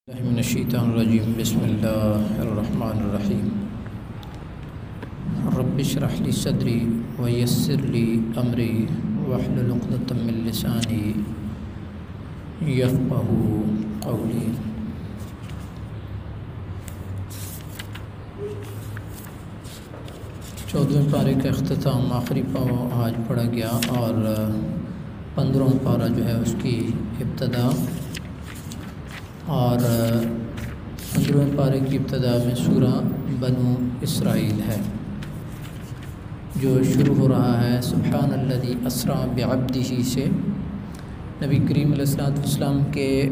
मिनश्शैतानिर्रजीम बिस्मिल्लाहिर्रहमानिर्रहीम रब्बि इश्रह ली सदरी व यस्सिर ली अमरी वहलुल उक़दतम मिन लिसानी यफ़क़हू क़ौली। चौदहवें पारे का अख्तिताम आखिरी पारा आज पढ़ा गया और 15वां पारा जो है उसकी इब्तदा और 15वें पारे की इब्तदा में सूरा बनु इसराइल है जो शुरू हो रहा है सुब्हानल्लज़ी अस्रा बिअब्दिही से। नबी करीम अलैहिस्सलातु वस्सलाम के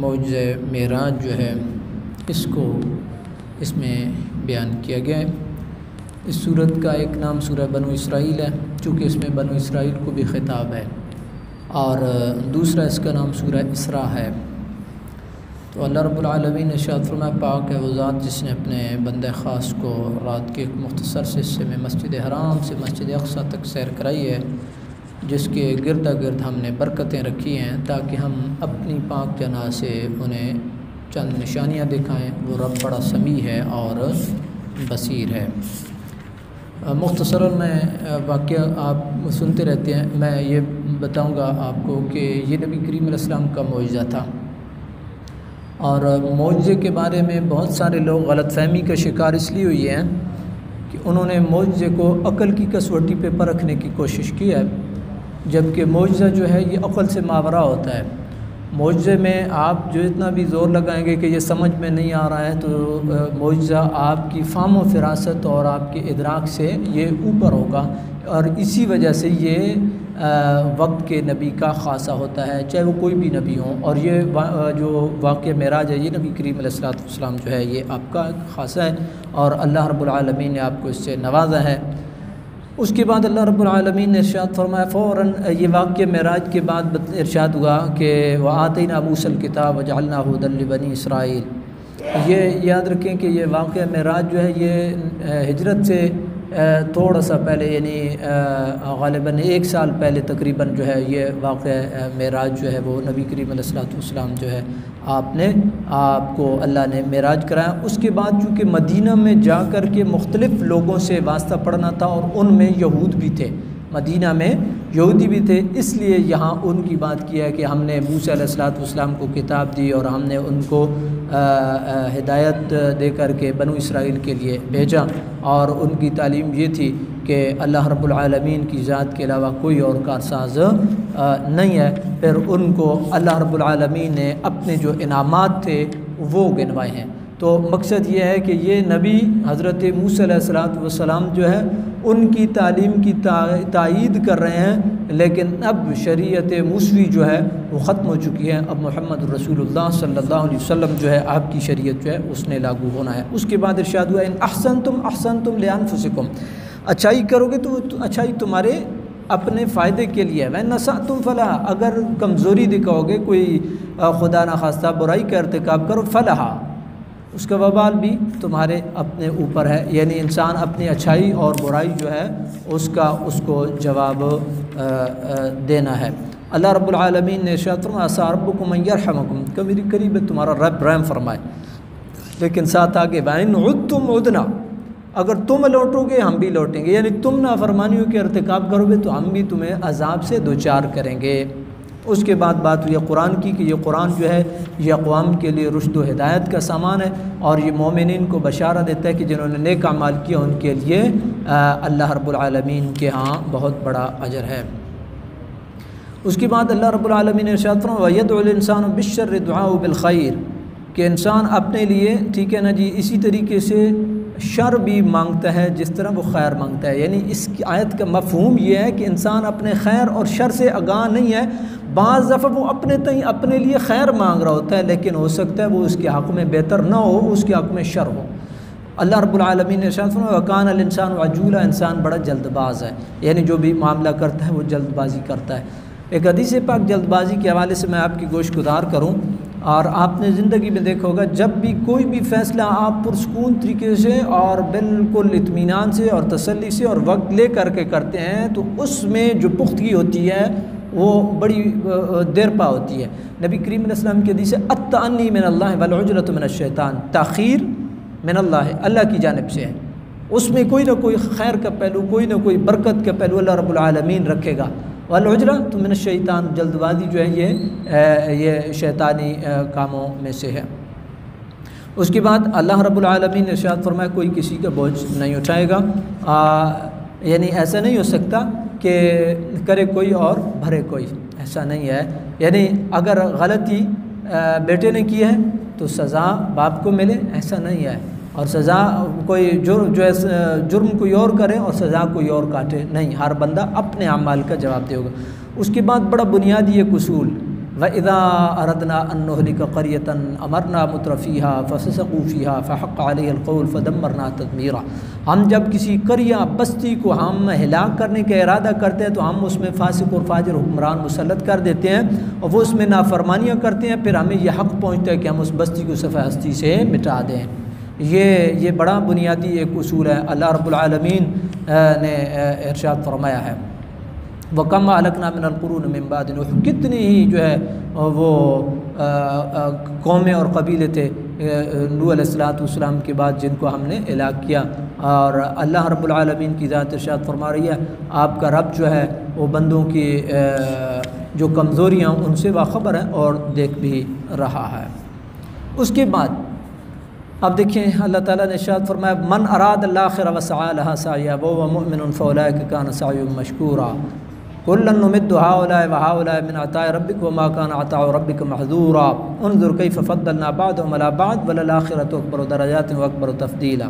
मौजज़े मेराज जो है इसको इसमें बयान किया गया है। इस सूरत का एक नाम सूरा बनु इसराइल है चूँकि इसमें बनु इसराइल को भी ख़िताब है, और दूसरा इसका नाम सूरा इसरा है। तो अल्लाह रब्बुल आलमीन ने इरशाद फरमाया, पाक है वो ज़ात जिसने अपने बंदे ख़ास को रात के एक मुख्तसर से हिस्से में मस्जिद हराम से मस्जिद अक़सा तक सैर कराई है, जिसके गिरदा गिर्द हमने बरकतें रखी हैं ताकि हम अपनी पाक जना से उन्हें चंद निशानियाँ दिखाएँ। वो रब बड़ा समी है और बसीर है। मुख्तसरन में वाक़या आप सुनते रहते हैं। मैं ये बताऊँगा आपको कि ये नबी करीम अलैहिस्सलाम का मौजज़ा था, और मौजज़े के बारे में बहुत सारे लोग गलतफ़हमी का शिकार इसलिए हुए हैं कि उन्होंने मौजज़े को अक़ल की कसौटी पे परखने की कोशिश की है, जबकि मौजज़ा जो है ये अक़ल से मावरा होता है। मौजज़े में आप जो इतना भी ज़ोर लगाएंगे कि ये समझ में नहीं आ रहा है, तो मौजज़ा आपकी फ़ाहम व फ़िरासत और आपके इदराक से ये ऊपर होगा, और इसी वजह से ये वक्त के नबी का ख़ासा होता है, चाहे वो कोई भी नबी हो। और ये जो वाक़या मेराज है ये नबी करीम अलैहिस्सलातु वस्सलाम जो है ये आपका ख़ासा है, और अल्लाह रब्बुल आलमीन ने आपको इससे नवाजा है। उसके बाद अल्लाह रब्बुल आलमीन ने इरशाद फरमाया, फ़ौरन ये वाक़या मेराज के बाद इरशाद हुआ कि व आतैना मूसल किताब वजअलनाहु हुदल लिबनी इसराइल। ये याद रखें कि ये वाक़या मेराज जो है ये हिजरत से थोड़ा सा पहले यानी ग़ालिबन 1 साल पहले तकरीबन जो है ये वाक़या मेराज जो है वो नबी करीम अलैहिस्सलातु वस्सलाम जो है आपको अल्लाह ने मेराज कराया। उसके बाद चूँकि मदीना में जा कर के मुख्तलिफ़ लोगों से वास्ता पड़ना था और उनमें यहूद भी थे, मदीना में यहूदी भी थे, इसलिए यहाँ उनकी बात किया है कि हमने मूसा अलैहिस्सलातु वस्सलाम को किताब दी और हमने उनको हिदायत दे कर के बनु इसराइल के लिए भेजा, और उनकी तालीम ये थी कि अल्लाह रब्बुल आलमीन की ज़ात के अलावा कोई और कारसाज नहीं है। फिर उनको अल्लाह रब्बुल आलमीन ने अपने जो इनामात थे वो गिनवाए हैं। तो मकसद ये है कि ये नबी हज़रत मूसा अलैहिस्सलातु वस्सलाम जो है उनकी तालीम की तायीद कर रहे हैं, लेकिन अब शरीयत मूसवी जो है वो ख़त्म हो चुकी है। अब मुहम्मद रसूलुल्लाह सल्लल्लाहु अलैहि वसल्लम जो है आपकी शरीयत जो है उसने लागू होना है। उसके बाद इरशाद हुआ, इन अहसनतुम लिअन्फुसिकुम, अच्छाई करोगे तो अच्छाई तुम्हारे अपने फ़ायदे के लिए है। वह नसातुम फलाह, अगर कमज़ोरी दिखाओगे, कोई खुदा न खास्ता बुराई का इर्तिकाब करो, फलाह, उसका वबाल भी तुम्हारे अपने ऊपर है। यानी इंसान अपनी अच्छाई और बुराई जो है उसको जवाब देना है। अल्लाह रब्बुल आलमीन ने इरशाद फरमाया, असा रब्बुकुम अन यरहमकुम, कभी करीब है तुम्हारा रब रहम फरमाए। लेकिन साथ आगे वइन उद्तुम उदना, अगर तुम लौटोगे हम भी लौटेंगे, यानी तुम नाफरमानियों के इर्तिकाब करोगे तो हम भी तुम्हें अजाब से दोचार करेंगे। उसके बाद बात हुई कुरान की कि ये कुरान जो है ये अक़वाम के लिए रुश्द व हिदायत का सामान है, और ये मोमिनीन को बशारा देता है कि जिन्होंने नेक अमाल किया उनके लिए अल्लाह रब्बुल आलमीन के यहाँ बहुत बड़ा अजर है। उसके बाद अल्लाह रब्बुल आलमीन ने इरशाद फरमाया, वयदउल इंसानु बिश्शर्रि दुआउ बिल खैर, कि इंसान अपने लिए, ठीक है ना जी, इसी तरीके से शर भी मांगता है जिस तरह वो खैर मांगता है। यानी इस आयत का मफ़हूम ये है कि इंसान अपने खैर और शर से आगाह नहीं है। बाज़ दफ़ा वो अपने लिए खैर मांग रहा होता है, लेकिन हो सकता है वो उसके हक़ में बेहतर ना हो, उसके हक़ में शर हो। अल्लाह रब्बुल आलमीन ने इरशाद फरमाया, वकान अल इंसान अजूला, इंसान बड़ा जल्दबाज है, यानी जो भी मामला करता है वो जल्दबाजी करता है। एक हदीस पाक जल्दबाजी के हवाले से मैं आपकी गोशगुजार करूँ, और आपने ज़िंदगी में देखा होगा जब भी कोई भी फ़ैसला आप पुरसकून तरीके से और बिल्कुल इत्मीनान से और तसल्ली से और वक्त ले करके करते हैं तो उसमें जो पुख्तगी होती है वो बड़ी देर पा होती है। नबी करीम अलैहिस्सलाम की हदीस है अत्तअन्नी मिनल्लाह वल उजलतु मिनश्शैतान, ताख़ीर मिनल्लाह अल्लाह की जानिब से है, उसमें कोई ना कोई खैर का पहलू, कोई ना कोई बरकत का पहलू अल्लाह रब्बुल आलमीन रखेगा। वल उजलतु मिनश्शैतान, जल्दबाजी जो है ये शैतानी कामों में से है। उसके बाद अल्लाह रब्बुल आलमीन ने इरशाद फरमाया कोई किसी का बोझ नहीं उठाएगा, यानी ऐसा नहीं हो सकता कि करे कोई और भरे कोई, ऐसा नहीं है। यानी अगर गलती बेटे ने की है तो सज़ा बाप को मिले, ऐसा नहीं है। और सज़ा कोई जुर्म कोई और करे और सज़ा कोई और काटे, नहीं, हर बंदा अपने अमाल का जवाब देगा। उसके बाद बड़ा बुनियादी एक उसूल, व इज़ा अरदना अन नुहलिक क़रियतन अमरना मुत्रफ़ीहा फ़फ़सक़ू फ़ीहा फ़हक़्क़ अलैहिल क़ौल फ़दम्मरना तदमीरा। हम जब किसी करिया बस्ती को हम हिलाक करने का इरादा करते हैं तो हम उसमें फासिक और फाजिर हुक्मरान मुसल्लत कर देते हैं और वो उसमें नाफरमानियाँ करते हैं, फिर हमें यह हक़ पहुँचता है कि हम उस बस्ती को सफ़े हस्ती से मिटा दें। ये बड़ा बुनियादी एक उसूल है। अल्लाह रब्बुल आलमीन ने इरशाद फरमाया है वकम अलकना मिनल कुरून मिन बाद नूह, कितनी ही जो है वो कौमें और कबीले थे नूह अलैहिस्सलाम के बाद जिनको हमने इलाक किया। और अल्लाह रब्बुल आलमीन की ज़ात इरशाद फरमा रही है आपका रब जो है वो बंदों की जो कमज़ोरियाँ उनसे बाखबर है और देख भी रहा है। उसके बाद अब देखिए अल्लाह ताला ने इरशाद फरमाया मन अराद अल-आखिरह व सआ लहा साया व मुमिनुन फौलाइका कान सायुहुम मशकूरा कुल्लन नुमिद्दु हाउलाए व हाउलाए मिन अताए रब्बिक व मा कान अताउ रब्बिक महज़ूरा उन्ज़ुर कैफ़ फ़द्दलना बअदहुम अला बअद वलल आखिरतु अकबरु दरजातिन व अकबरु तफ़दीला।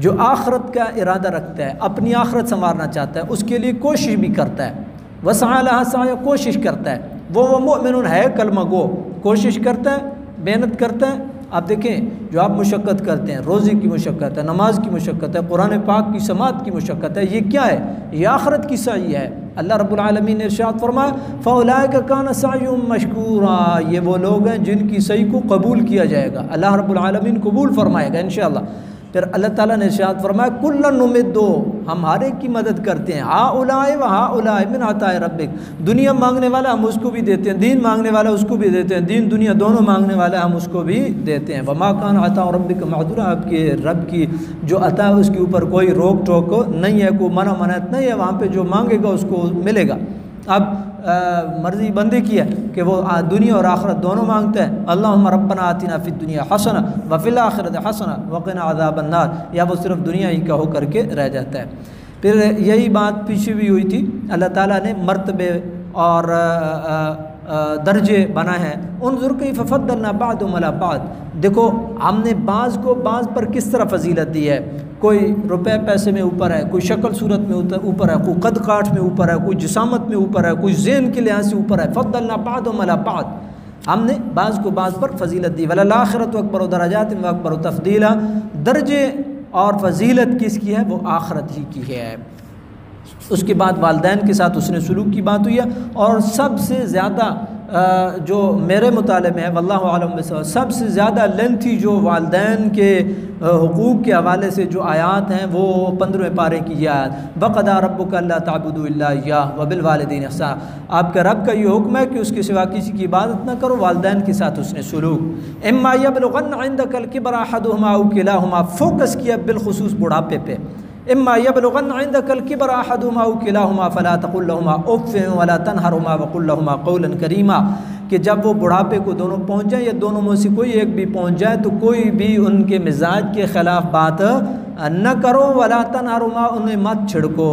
जो आखिरत का इरादा रखता है, अपनी आखिरत संवारना चाहता है, उसके लिए कोशिश भी करता है, व सआ लहा साया, कोशिश करता है, वो मुमिनुन है कलमा गो, कोशिश करता है, मेहनत करता है। आप देखें जो आप मुशक्क़त करते हैं, रोज़े की मुशक्क़त है, नमाज की मुशक्क़त है, कुरान पाक की समात की मुशक्क़त है, ये क्या है? ये आखिरत की सही है। अल्लाह रब्बुल आलमीन ने इरशाद फरमाया फ़ौलाइका कान सायुहुम मशकूरा, ये वो लोग हैं जिनकी सही को कबूल किया जाएगा, अल्लाह रब्बुल आलमीन कबूल फरमाएगा इंशाअल्लाह। फिर अल्लाह ताला ने इरशाद फरमाया कुल्लन नुमिद्दु, हम हर एक की मदद करते हैं, हाउलाए व हाउलाए मिन अताए रब्बिक, दुनिया मांगने वाला हम उसको भी देते हैं, दीन मांगने वाला उसको भी देते हैं, दीन दुनिया दोनों मांगने वाला हम उसको भी देते हैं। वमा कान अता रब्बिक महज़ूरा, आपके रब की जो अता है उसके ऊपर कोई रोक टोक नहीं है, कोई मना मनात नहीं है, वहाँ पे जो मांगेगा उसको मिलेगा। अब मर्ज़ी बंदे की है कि वो दुनिया और आखिरत दोनों मांगता है। अल्लाहुम्मा रब्बना आतिना फिद दुनिया हसना व फिल आखिरति हसना व क़िना अज़ाबन नार, या वो सिर्फ दुनिया ही का हो करके रह जाता है। फिर यही बात पीछे भी हुई थी, अल्लाह ताला ने मर्तबे और दर्जे बनाए हैं। उन्ज़ुर कैफ़ फ़द्दलना बअदहुम अला बअद, देखो हमने बाज़ को बाज़ पर किस तरह फजीलत दी है। कोई रुपए पैसे में ऊपर है, कोई शक्ल सूरत में ऊपर है, कोई कद काठ में ऊपर है, कोई जिसामत में ऊपर है, कोई ज़हन के लिहाज से ऊपर है। फ़द्दलना बअदहुम अला बअद, हमने बाज़ को बाज़ पर फजीलत दी। वलल आखिरतु अकबरु दरजातिन व अकबरु तफ़दीला, दर्जे और फजीलत किसकी है? वो आखिरत ही की है। उसके बाद वालिदैन के साथ उसने सुलूक की बात हुई है, और सबसे ज़्यादा जो मेरे मुताले में है वल्लाहु आलम बिस्सवाब, सबसे ज़्यादा लेंथी जो वालिदैन के हुकूक़ के हवाले से जो आयात हैं वो 15वें पारे की ये आयत वक़दा रब्बुका अल्ला ताबुदू इल्ला इय्याहु व बिल वालिदैन इहसाना, आपका रब का ये हुक्म है कि उसके सिवा किसी की इबादत न करो, वालिदैन के साथ उसने सुलूक। इम्मा यबलुगन्ना इंदकल किबर अहदुहुमा औ किलाहुमा, फोकस किया बिलखुसूस बुढ़ापे पे। इम्मा यबलुगन्ना इंदकल किबर अहदुहुमा औ किलाहुमा फला तकुल लहुमा उफ़्फ़िन वला तनहरुमा वक़ुल लहुमा क़ौलन करीमा, कि जब वो बुढ़ापे को दोनों पहुँच जाए या दोनों में से कोई एक भी पहुँच जाए तो कोई भी उनके मिजाज के ख़िलाफ़ बात न करो, वला तनहरुमा, उन्हें मत छिड़को,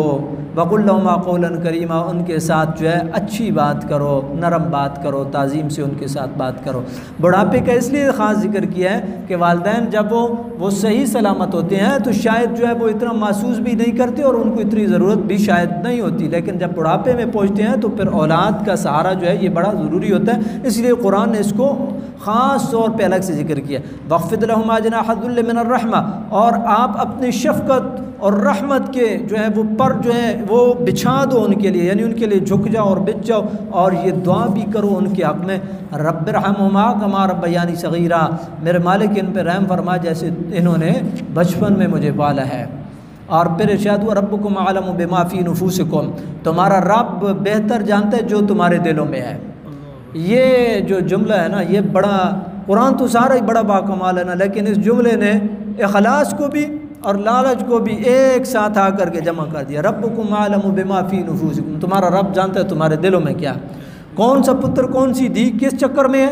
वक़ुल लहुमा क़ौलन करीमा, उनके साथ जो है अच्छी बात करो, नरम बात करो, ताज़ीम से उनके साथ बात करो। बुढ़ापे का इसलिए ख़ास जिक्र किया है कि वालिदैन जब वो सही सलामत होते हैं तो शायद जो है वो इतना महसूस भी नहीं करते और उनको इतनी ज़रूरत भी शायद नहीं होती, लेकिन जब बुढ़ापे में पहुँचते हैं तो फिर औलाद का सहारा जो है ये बड़ा ज़रूरी होता है। इसलिए कुरान ने इसको ख़ास तौर पे अलग से जिक्र किया। वक़्फ़िद लहुमा जनाह ज़ुल्ल मिनर रहमा, और आप अपनी शफ़क़त और रहमत के जो है वो पर जो है वो बिछा दो उनके लिए, यानी उनके लिए झुक जाओ और बिछ जाओ, और ये दुआ भी करो उनके हक़ में, रब्बिरहमुहुमा कमा रब्बयानी सग़ीरा, मेरे मालिक इन पर रहम फरमा जैसे इन्होंने बचपन में मुझे पाला है। और फिर इरशाद हुआ रब्बुकुम अअलमु बिमा फी नुफूसिकुम, तुम्हारा रब बेहतर जानता है जो तुम्हारे दिलों में है। ये जो जुमला है ना, ये बड़ा, कुरान तो सारा ही बड़ा बाकमाल है ना, लेकिन इस जुमले ने इखलास को भी और लालच को भी एक साथ आकर के जमा कर दिया। रब्बुकुम अअलमु बिमा फी नुफूसिकुम, तुम्हारा रब जानता है तुम्हारे दिलों में क्या, कौन सा पुत्र कौन सी दी किस चक्कर में है।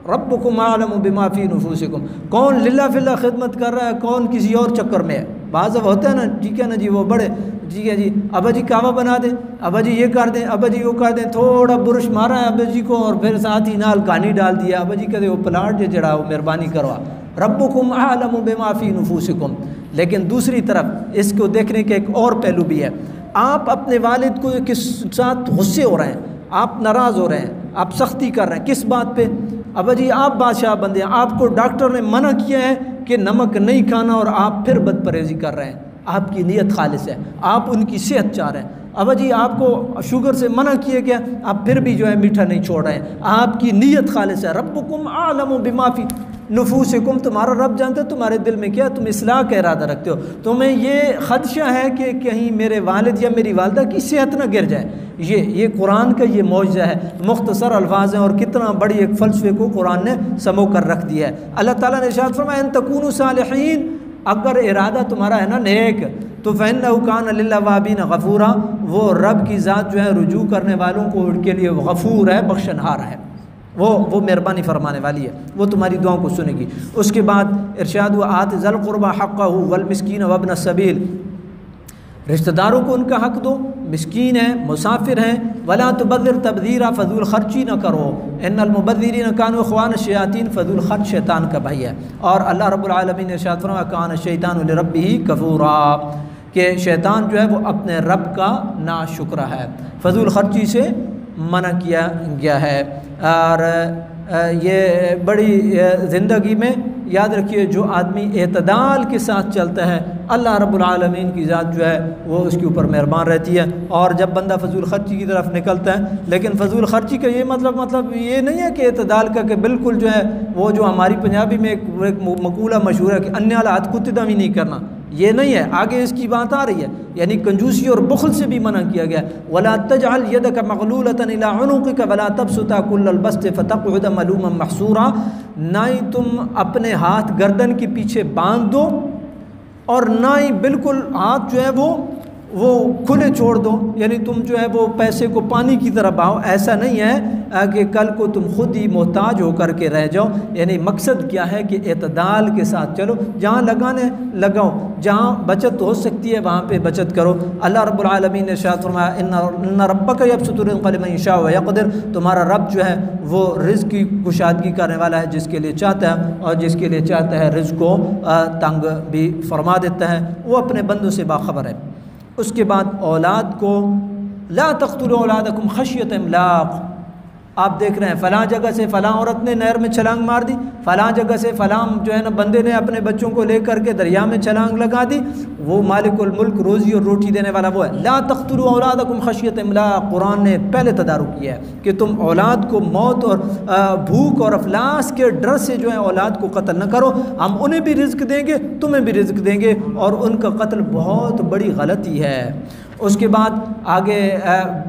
रब्बुकुम अअलमु बिमा फी नुफूसिकुम, कौन लिल्ला फिल्ला खिदमत कर रहा है, कौन किसी और चक्कर में है। बाज़ अब होता है ना, ठीक है ना जी, वो बड़े ठीक है जी, अबा जी कावा बना दें, अबा जी ये कर दें, अबा जी वो कर दें, थोड़ा बुरश मारा है अबा जी को और फिर साथ ही नाल कहानी डाल दिया, अबा जी कहते वो प्लाट जो जड़ा वो मेहरबानी करवा। रब्बुकुम अअलमु बिमा फी नुफूसिकुम। लेकिन दूसरी तरफ इसको देखने के एक और पहलू भी है। आप अपने वालिद को किस साथ गुस्से हो रहे हैं, आप नाराज़ हो रहे हैं, आप सख्ती कर रहे हैं, किस बात पे। अबा जी आप बादशाह बंदे हैं, आपको डॉक्टर ने मना किया है कि नमक नहीं खाना और आप फिर बदपरहेज़ी कर रहे हैं, आपकी नीयत खालिस है, आप उनकी सेहत चाह रहे हैं। अबा जी आपको शुगर से मना किया गया, आप फिर भी जो है मीठा नहीं छोड़ रहे हैं, आपकी नीयत खालिस है। रब्बुकुम अअलमु बिमा फी नुफूसिकुम, तुम्हारा रब जानते हो तुम्हारे दिल में क्या, तुम इस्लाह का इरादा रखते हो, तुम्हें ये खदशा है कि कहीं मेरे वालिद या मेरी वालदा की सेहत ना गिर जाए। ये कुरान का ये मौजज़ा है, मुख्तसर अल्फाज हैं और कितना बड़ी एक फ़लसफ़े को कुरान ने समो कर रख दिया है। अल्लाह ताला ने इरशाद फरमाया अन तकूनु सालिहीन, अगर इरादा तुम्हारा है ना नेक, तो फ़इन्नहु कान लिल्अवाबीन गफ़ूरा, वो रब की ज़ात जो है रुजू करने वालों को उनके लिए गफ़ूर है, बख्शनहार है, वो मेहरबानी फरमाने वाली है, वो तुम्हारी दुआओं को सुनेगी। उसके बाद इरशाद हुआ आत ज़ल क़ुरबा हक़्क़हु वल मिस्कीन वब्न सबील, रिश्तेदारों को उनका हक़ दो, मिस्कीन है, मुसाफिर हैं। वला तुबद्दिर तबदीरा, फजूल खर्ची न करो, इन्नल मुबद्दिरीन कानू इख़वान शयातीन, फजूल खर्च शैतान का भाई है। और अल्लाह रब्बुल आलमीन ने इरशाद फरमाया कान शैतानु लिरब्बिही कफूरा, कि शैतान जो है वो अपने रब का नाशुक्र है, फजूल खर्ची से मना किया गया है। और ये बड़ी ज़िंदगी में याद रखिए, जो आदमी एतदाल के साथ चलता है अल्लाह रब्बुल आलमीन की ज़ात जो है वो उसके ऊपर मेहरबान रहती है। और जब बंदा फजूल खर्ची की तरफ निकलता है, लेकिन फजूल खर्ची का ये मतलब ये नहीं है कि एतदाल का कि बिल्कुल जो है वो जो हमारी पंजाबी में एक मकूला मशहूर है कि अन्य हाथ कुत्ता भी नहीं करना, ये नहीं है, आगे इसकी बात आ रही है। यानी कंजूसी और बुखल से भी मना किया गया। वला तजअल यदक मग़लूलतन इला उनुक़िक वला तबसुता कुल्लल बस्ति फतक़उद मलूमन महसूरा, ना ही तुम अपने हाथ गर्दन के पीछे बांध दो और ना ही बिल्कुल हाथ जो है वो खुले छोड़ दो, यानी तुम जो है वो पैसे को पानी की तरह बहाओ। ऐसा नहीं है कि कल को तुम खुद ही मोहताज होकर के रह जाओ। यानी मकसद क्या है कि एतदाल के साथ चलो, जहाँ लगाने लगाओ, जहाँ बचत हो सकती है वहाँ पे बचत करो। अल्लाह रब्बुल आलमीन ने इरशाद फरमाया इन्ना रब्बका यबसुतु रिज़्क़ लिमन यशाअ व यक़दिर, तुम्हारा रब जो है वो रिज़्क़ की कुशादगी करने वाला है जिसके लिए चाहता है, और जिसके लिए चाहता है रिज़्क़ को तंग भी फरमा देता है, वो अपने बंदों से बाखबर है। उसके बाद औलाद को ला तक़्तुलू औलादकुम खश्यत इमलाक़, आप देख रहे हैं फ़लाँ जगह से फ़लाँ औरत ने नहर में छलांग मार दी, फ़लाँ जगह से फ़लाँ जो है ना बंदे ने अपने बच्चों को लेकर के दरिया में छलांग लगा दी, वो मालिकुल मुल्क रोज़ी और रोटी देने वाला वो है। ला तक़्तुलू औलादकुम खश्यत इमलाक़, कुरान ने पहले तदारुक किया है कि तुम औलाद को मौत और भूख और अफलास के डर से जो है औलाद को कत्ल न करो, हम उन्हें भी रिज़्क़ देंगे, तुम्हें भी रिज़्क़ देंगे, और उनका कत्ल बहुत बड़ी गलती है। उसके बाद आगे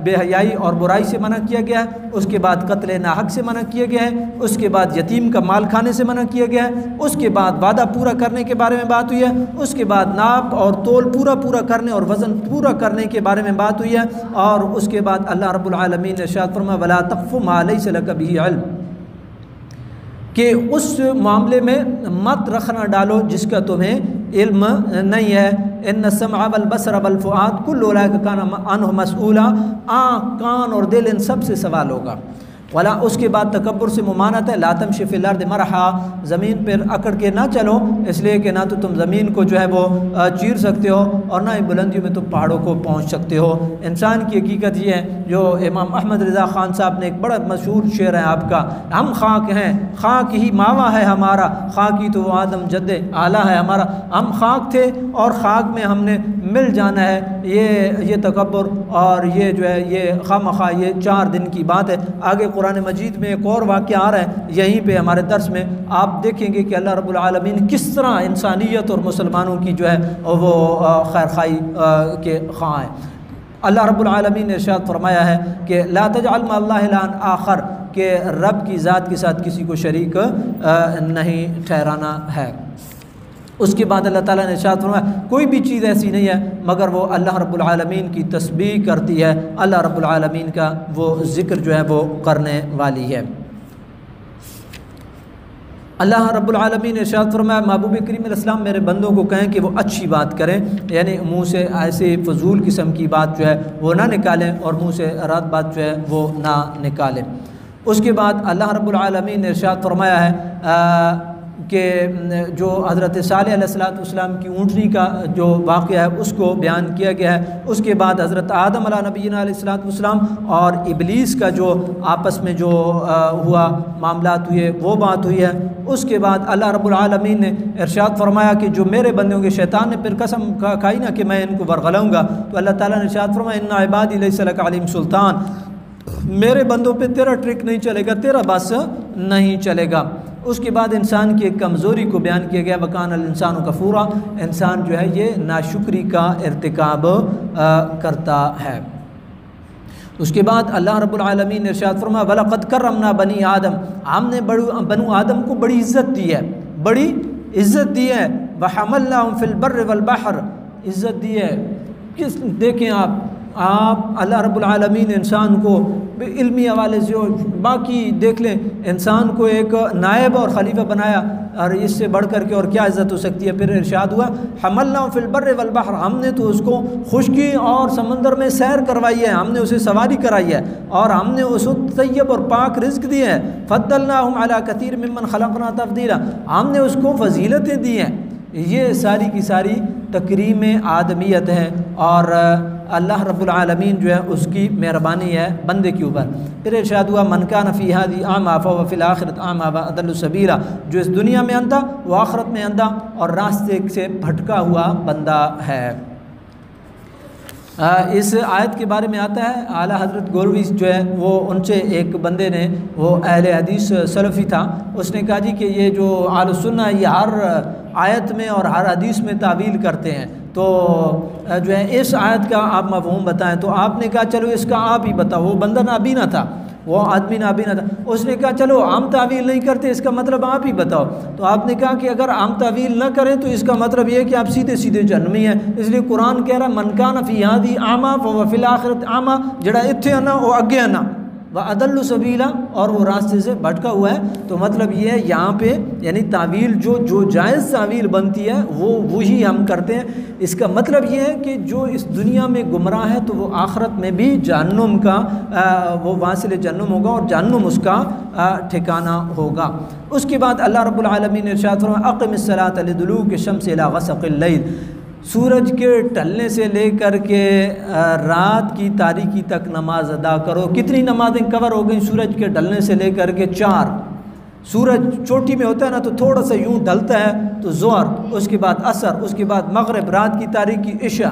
बेहयाई और बुराई से मना किया गया है। उसके बाद कत्ल नाहक से मना किया गया है। उसके बाद यतीम का माल खाने से मना किया गया है। उसके बाद वादा पूरा करने के बारे में बात हुई है। उसके बाद नाप और तोल पूरा करने और वज़न पूरा करने के बारे में बात हुई है। और उसके बाद अल्लाह रब्बुल आलमीन ने इरशाद फरमाया वला तक़्फ़ु मा लैसा लक बिही इल्म, कि उस मामले में मत रखना डालो जिसका तुम्हें इल्म नहीं है। इन्न समअ वल बसर वल फुआद कुल्लु उलाइका कान अन्हु मसऊला, आँख कान और दिल इन सब से सवाल होगा। वाला उसके बाद तकब्बुर से मुमानत है, ला तमशी फिल अर्द मरहा, ज़मीन पर अकड़ के ना चलो, इसलिए कि ना तो तुम ज़मीन को जो है वो चीर सकते हो और ना ही बुलंदियों में तुम पहाड़ों को पहुंच सकते हो। इंसान की हकीकत ये है, जो इमाम अहमद रज़ा ख़ान साहब ने एक बड़ा मशहूर शेर है आपका, हम खाक हैं, खाक ही मावा है हमारा, खाक ही तो आदम जद्दे आला है हमारा। हम खाक थे और खाक में हमने मिल जाना है, ये तकब्बुर और ये जो है ये खामखा ये 4 दिन की बात है। आगे कुरान मजीद में एक और वाक़या आ रहा है, यहीं पे हमारे दर्स में आप देखेंगे कि अल्लाह रब्बुल आलमीन किस तरह इंसानियत और मुसलमानों की जो है वो खैर खाई के ख़्वाह है। अल्लाह रब्बुल आलमीन ने इरशाद फरमाया है कि ला तजअल मअल्लाहि इलाहन आखर, के रब की ज़ात के साथ किसी को शरीक नहीं ठहराना है। उसके बाद अल्लाह ताला ने इरशाद फरमाया कोई भी चीज़ ऐसी नहीं है मगर वो अल्लाह रब्बुल आलमीन की तस्बीह करती है, अल्लाह रब्बुल आलमीन का वो ज़िक्र जो है वो करने वाली है। अल्लाह रब्बुल आलमीन ने इरशाद फरमाया महबूब करीम अलैहिस्सलाम मेरे बंदों को कहें कि वो अच्छी बात करें, यानी मुँह से ऐसे फजूल किस्म की बात जो है वो ना निकालें और मुँह से रात बात जो है वो ना निकालें। उसके बाद अल्लाह रब्बुल आलमीन ने इरशाद फरमाया है कि जो हज़रत सालेह अलैहिस्सलाम की ऊँटनी का जो वाक़या है उसको बयान किया गया है। उसके बाद हज़रत आदम अला नबीना अलैहिस्सलाम और इबलीस का जो आपस में जो हुआ मामलात हुए वो बात हुई है। उसके बाद अल्लाह रब्बुल आलमीन ने इरशाद फरमाया कि जो मेरे बंदों के शैतान ने फिर कसम खाई ना कि मैं इनको वरगलाऊँगा, तो अल्लाह ताला ने इरशाद फरमाया इन्ना इबादी लैसा लका अलैहिम सुल्तान, मेरे बंदों पे तेरा ट्रिक नहीं चलेगा, तेरा बस नहीं चलेगा। उसके बाद इंसान की एक कमज़ोरी को बयान किया गया, वकान अल इंसान कफूरा, इंसान जो है ये नाशुक्री का इर्तिकाब करता है। उसके बाद अल्लाह रब्बुल आलमीन ने इरशाद फरमाया वलक़द कररमना बनी आदम, हमने बनु आदम को बड़ी इज़्ज़त दी है, बड़ी इज़्ज़त दी है। वहमलनाहुम फिल बर्रि वल बहर, इज़्ज़त दी है किस, देखें आप अल्लाह रब्बुल आलमीन ने इंसान को इल्मी हवाले से और बाकी देख लें, इंसान को एक नायब और खलीफा बनाया, और इससे बढ़ कर के और क्या इज़्ज़त हो सकती है। फिर इरशाद हुआ हमलना फिल बर्रि वल बहर, हमने तो उसको खुशकी और समंदर में सैर करवाई है, हमने उसे सवारी कराई है और हमने उसको तय्यब और पाक रिज़्क़ दिए हैं। फद्दलनाहुम अला कसीर मिम्मन खलक़ना तफ़दीला, हमने उसको फजीलतें दी हैं। ये सारी की सारी तकरीम आदमियत है और अल्लाह रब्बुल आलमीन जो है उसकी मेहरबानी है बंदे के ऊपर। फिर इरशाद हुआ मन कान फ़ी हाज़ी आमा फ़हुव फ़िल आखिरति आमा व अदल्लु सबीला, जो इस दुनिया में अंधा वो आखिरत में अंधा और रास्ते से भटका हुआ बंदा है। इस आयत के बारे में आता है आला हज़रत गोरवी जो है वो उनसे एक बंदे ने, वो अहले हदीस सलफ़ी था, उसने कहा जी कि ये जो आलुस सुन्ना ये हर आयत में और हर हदीस में तावील करते हैं, तो जो है इस आयत का आप मफ़हूम बताएं। तो आपने कहा चलो इसका आप ही बताओ। वो बंदा नाबीना था, वो आदमी नाबीना था, उसने कहा चलो हम तावील नहीं करते, इसका मतलब आप ही बताओ। तो आपने कहा कि अगर हम तावील ना करें तो इसका मतलब ये है कि आप सीधे सीधे जहन्नमी हैं। इसलिए कुरान कह रहा मन कान फ़ी हाज़ी आमा फ़हुव फ़िल आखिरति आमा, जड़ा इत्थे आना वो अगे आना, व अदल्लु सबीला, और वो रास्ते से भटका हुआ है। तो मतलब ये है यहाँ पे यानी तावील जो जायज़ तावील बनती है वो वही हम करते हैं। इसका मतलब ये है कि जो इस दुनिया में गुमराह है तो वो आखिरत में भी जहन्नुम का वो वासिल जहन्नुम होगा और जहन्नुम उसका ठिकाना होगा। उसके बाद अल्लाह रब्बुल आलमीन ने इरशाद फरमाया अक़िमिस्सलात लिदुलूक़ि शम्सि इला ग़सक़िल लैल, सूरज के ढलने से लेकर के रात की तारीकी तक नमाज अदा करो। कितनी नमाजें कवर हो गई सूरज के ढलने से लेकर के? 4। सूरज चोटी में होता है ना तो थोड़ा सा यूं ढलता है तो ज़ोहर, उसके बाद असर, उसके बाद मगरिब, रात की तारीकी इशा,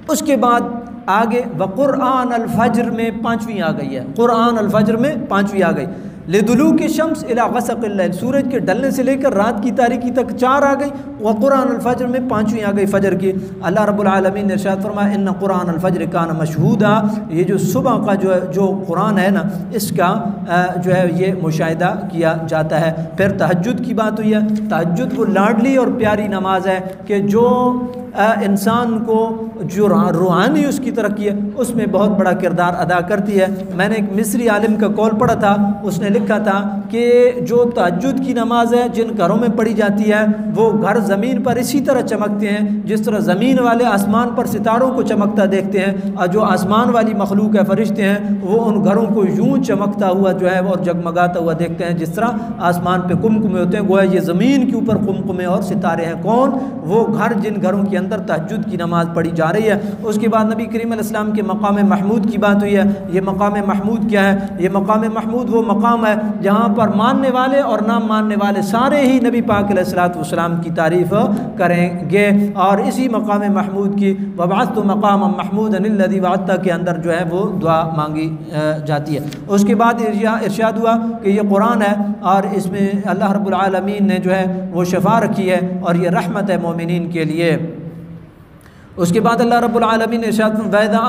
उसके बाद आगे व क़ुरआन अल फ़ज्र में 5वीं आ गई है, क़ुरआन अल फ़ज्र में 5वीं आ गई। लिदुलूक़ि शम्स इला ग़सक़िल लैल, सूरज के ढलने से लेकर रात की तारीकी तक 4 आ गई। व क़ुरआन अल फ़ज्र में 5वीं आ गई फ़जर की। अल्लाह रब्बुल आलमीन ने इरशाद फरमाया इन्ना क़ुरआन अल फ़ज्र कान मशहूदा, ये जो सुबह का जो कुरान है ना इसका जो है ये मुशाहिदा किया जाता है। फिर तहज्जुद की बात हुई है। तहज्जुद वो लाडली और प्यारी नमाज है कि जो इंसान को जो रूहानी उसकी तरक्की है उसमें बहुत बड़ा किरदार अदा करती है। मैंने एक मिस्री आलिम का कॉल पढ़ा था, उसने लिखा था कि जो तहज्जुद की नमाज है जिन घरों में पढ़ी जाती है वो घर ज़मीन पर इसी तरह चमकते हैं जिस तरह ज़मीन वाले आसमान पर सितारों को चमकता देखते हैं, और जो आसमान वाली मखलूक है फरिश्ते हैं वो उन घरों को यूँ चमकता हुआ जो है और जगमगाता हुआ देखते हैं जिस तरह आसमान पे कुमकुमे होते हैं। गोया ये ज़मीन के ऊपर कुमकुमे और सितारे हैं। कौन? वो घर जिन घरों के अंदर तहज्जुद की नमाज़ पढ़ी जा रही है। उसके बाद नबी करीम अलैहिस्सलाम के मकाम महमूद की बात हुई है। ये मकाम महमूद क्या है? ये मकाम महमूद वो मकाम है जहाँ पर मानने वाले और ना मानने वाले सारे ही नबी पाक अलैहिस्सलाम की तारीफ़ करेंगे। और इसी मकाम महमूद की वबाअस्तु मकाम महमूद अनिल्लज़ी वअदता के अंदर जो है वो दुआ मांगी जाती है। उसके बाद इरशाद हुआ कि ये कुरान है और इसमें अल्लाह रब्बुल आलमीन ने जो है वो शफा रखी है और ये रहमत है मोमिनीन के लिए। उसके बाद अल्लाह रब्बुल आलमीन ने इरशाद वइज़ा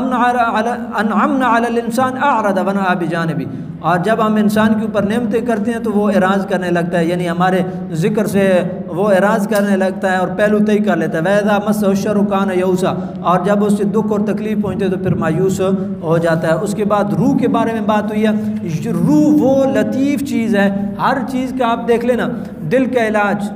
अनअमना अलल इंसान अअरद व नअ बिजानिबी, और जब हम इंसान के ऊपर नेमतें करते हैं तो वो एराज़ करने लगता है, यानी हमारे ज़िक्र से वो एराज़ करने लगता है और पहलू तय कर लेता है। वइज़ा मस्सहु शर्रु कान यऊसा, और जब उससे दुख और तकलीफ़ पहुँचते तो फिर मायूस हो जाता है। उसके बाद रूह के बारे में बात हुई है। रूह वो लतीफ़ चीज़ है, हर चीज़ का आप देख लेना, दिल का इलाज,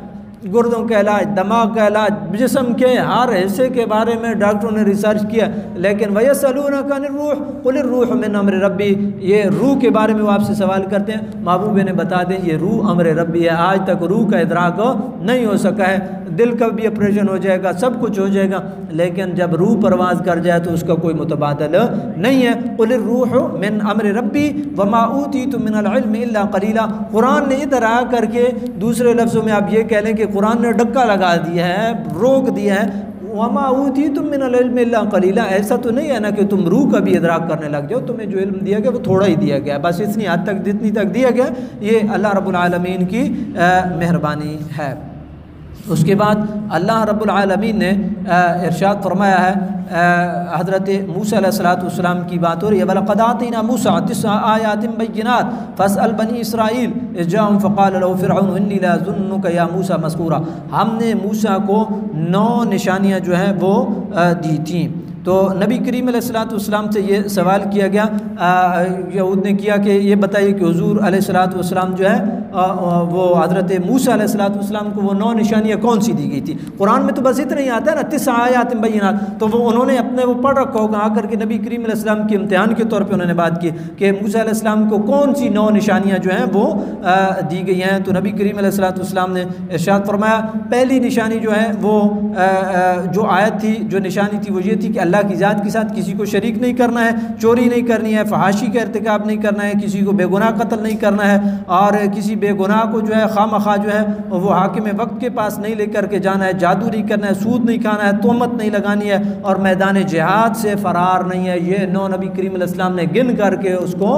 गुर्दों का इलाज, दिमाग का इलाज, जिस्म के हर हिस्से के बारे में डॉक्टरों ने रिसर्च किया। लेकिन वयसअलूनका अनिर रूह कुल रूह मिन अम्रि रब्बी, ये रूह के बारे में वो आपसे सवाल करते हैं, महबूब ने बता दें ये रूह अम्र रब्बी है। आज तक रूह का इदराक नहीं हो सका है। दिल का भी ऑपरेशन हो जाएगा, सब कुछ हो जाएगा, लेकिन जब रूह परवाज़ कर जाए तो उसका कोई मुतबादल नहीं है। कुल रूह मिन अम्रि रब्बी वमा ऊतीतुम मिनल इल्मि इल्ला कलीला। कुरान ने इधर आ करके दूसरे लफ्ज़ों में आप ये कह लें कि कुरान ने डक्का लगा दिया है, रोक दिया है, वमा ऊतीतुम मिनल इल्मि इल्ला कलीला। ऐसा तो नहीं है ना कि तुम रूह का भी इदराक करने लग जाओ, तुम्हें जो इल्म दिया गया वो थोड़ा ही दिया गया, बस इतनी हद तक जितनी तक दिया गया। ये अल्लाह रब्बुल आलमीन की मेहरबानी है। उसके बाद अल्लाह रब्बुल आलमीन ने इरशाद फरमाया है, हज़रत मूसा अलैहिस्सलाम की बात हो रही है, वलक़द आतैना मूसा 9 आयातिन बय्यिनात फ़स्अल बनी इसराईल इज़ जाअहुम फ़क़ाल लहू फ़िरऔन इन्नी लअज़ुन्नुका या मूसा मस्कूरा। हमने मूसा को 9 निशानियाँ जो हैं वो दी थीं। तो नबी करीम अलैहिस्सलाम से ये सवाल किया गया, यहूद ने किया कि ये बताइए कि हुज़ूर अलैहिस्सलाम जो है वो हज़रत मूसा अलैहिस्सलाम को वो 9 निशानियाँ कौन सी दी गई थी। कुरान में तो बस इतना ही आता है ना, 9 आयातिन बय्यिनात, तो वो उन्होंने अपने वो पढ़ रखा होगा, आकर के नबी करीम अलैहिस्सलाम के इम्तिहान के तौर पर उन्होंने बात की कि मूसा अलैहिस्सलाम को कौन सी 9 निशानियाँ जो हैं वो दी गई हैं। तो नबी करीम अलैहिस्सलाम ने इरशाद फरमाया, पहली निशानी जो है वो जो आयत थी, जो निशानी थी वो ये थी कि अल्लाह की ज़ात के साथ किसी को शरीक नहीं करना है, चोरी नहीं करनी है, फहाशी का इर्तिकाब नहीं करना है, किसी को बेगुनाह कत्ल नहीं करना है, और किसी बेगुनाह को जो है खामखा जो है वो हाकिम वक्त के पास नहीं लेकर के जाना है, जादू नहीं करना है, सूद नहीं खाना है, तोहमत नहीं लगानी है, और मैदान जिहाद से फ़रार नहीं है। ये 9 नबी करीम अलैहिस्सलाम ने गिन करके उसको